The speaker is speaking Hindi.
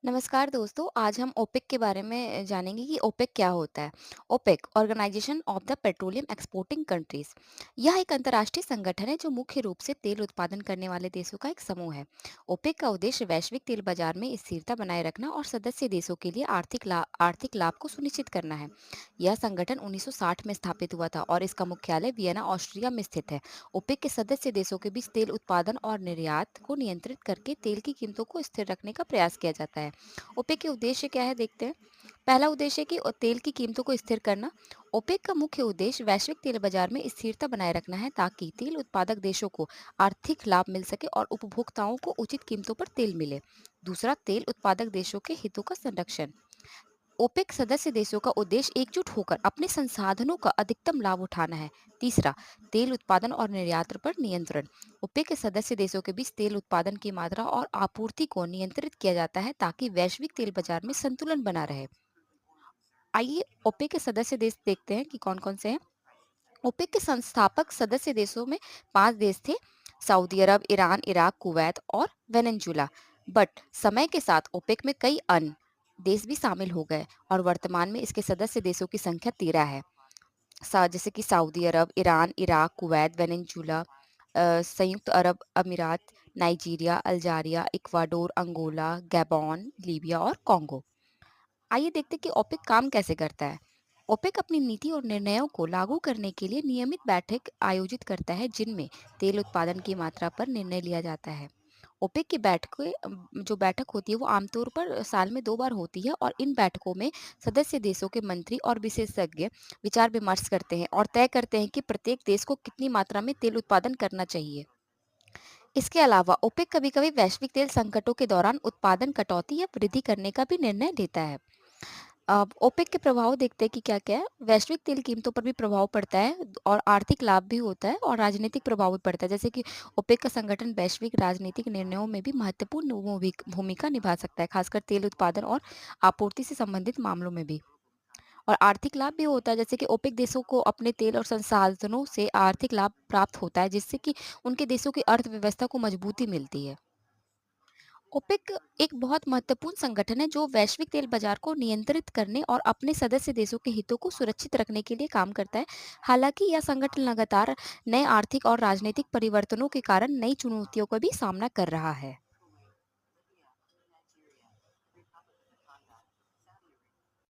नमस्कार दोस्तों, आज हम ओपेक के बारे में जानेंगे कि ओपेक क्या होता है। OPEC organization of the petroleum exporting countries. यह एक अंतर्राष्ट्रीय संगठन है जो मुख्य रूप से तेल उत्पादन करने वाले देशों का एक समूह है। ओपेक का उद्देश्य वैश्विक तेल बाजार में स्थिरता बनाए रखना और सदस्य देशों के लिए आर्थिक लाभ को सुनिश्चित करना है। यह संगठन 1960 में स्थापित हुआ था और इसका मुख्यालय वियना, ऑस्ट्रिया में स्थित है। ओपेक के सदस्य देशों के बीच तेल उत्पादन और निर्यात को नियंत्रित करके तेल की कीमतों को स्थिर रखने का प्रयास किया जाता है। ओपेक के उद्देश्य क्या है देखते हैं। पहला उद्देश्य है कि तेल की कीमतों को स्थिर करना। ओपेक का मुख्य उद्देश्य वैश्विक तेल बाजार में स्थिरता बनाए रखना है ताकि तेल उत्पादक देशों को आर्थिक लाभ मिल सके और उपभोक्ताओं को उचित कीमतों पर तेल मिले। दूसरा, तेल उत्पादक देशों के हितों का संरक्षण। ओपेक सदस्य देशों का उद्देश्य एकजुट होकर अपने संसाधनों का अधिकतम लाभ उठाना है। तीसरा, तेल उत्पादन और निर्यात पर नियंत्रण। ओपेक के सदस्य देशों के बीच तेल उत्पादन की मात्रा और आपूर्ति को नियंत्रित किया जाता है ताकि वैश्विक तेल बाजार में संतुलन बना रहे। आइए ओपेक के सदस्य देश देखते हैं कि कौन कौन से हैं। ओपेक के संस्थापक सदस्य देशों में 5 देश थे: Saudi Arab, Iran, Iraq, Kuwait और वेनेजुला। बट समय के साथ ओपेक में कई अन्य देश भी शामिल हो गए और वर्तमान में इसके सदस्य देशों की संख्या 13 है। जैसे कि Saudi Arab, Iran, Iraq, Kuwait, Venezuela, संयुक्त अरब अमीरात, Nigeria, Algeria, Ecuador, Angola, Gabon, Libya और कॉन्गो। आइए देखते हैं कि ओपेक काम कैसे करता है। ओपेक अपनी नीति और निर्णयों को लागू करने के लिए नियमित बैठक आयोजित करता है जिनमें तेल उत्पादन की मात्रा पर निर्णय लिया जाता है। ओपेक की बैठकें जो बैठक होती है वो आमतौर पर साल में 2 बार होती है और इन बैठकों में सदस्य देशों के मंत्री और विशेषज्ञ विचार विमर्श करते हैं और तय करते हैं कि प्रत्येक देश को कितनी मात्रा में तेल उत्पादन करना चाहिए। इसके अलावा ओपेक कभी-कभी वैश्विक तेल संकटों के दौरान उत्पादन कटौती या वृद्धि करने का भी निर्णय लेता है। अब ओपेक के प्रभाव देखते हैं कि क्या-क्या है। वैश्विक तेल कीमतों पर भी प्रभाव पड़ता है और आर्थिक लाभ भी होता है और राजनीतिक प्रभाव भी पड़ता है। जैसे कि ओपेक का संगठन वैश्विक राजनीतिक निर्णयों में भी महत्वपूर्ण भूमिका निभा सकता है, खासकर तेल उत्पादन और आपूर्ति से संबंधित मामलों में भी। और आर्थिक लाभ भी होता है, जैसे कि ओपेक देशों को अपने तेल और संसाधनों से आर्थिक लाभ प्राप्त होता है, जिससे कि उनके देशों की अर्थव्यवस्था को मजबूती मिलती है। ओपेक एक बहुत महत्वपूर्ण संगठन है जो वैश्विक तेल बाजार को नियंत्रित करने और अपने सदस्य देशों के हितों को सुरक्षित रखने के लिए काम करता है। हालांकि यह संगठन लगातार नए आर्थिक और राजनीतिक परिवर्तनों के कारण नई चुनौतियों का भी सामना कर रहा है।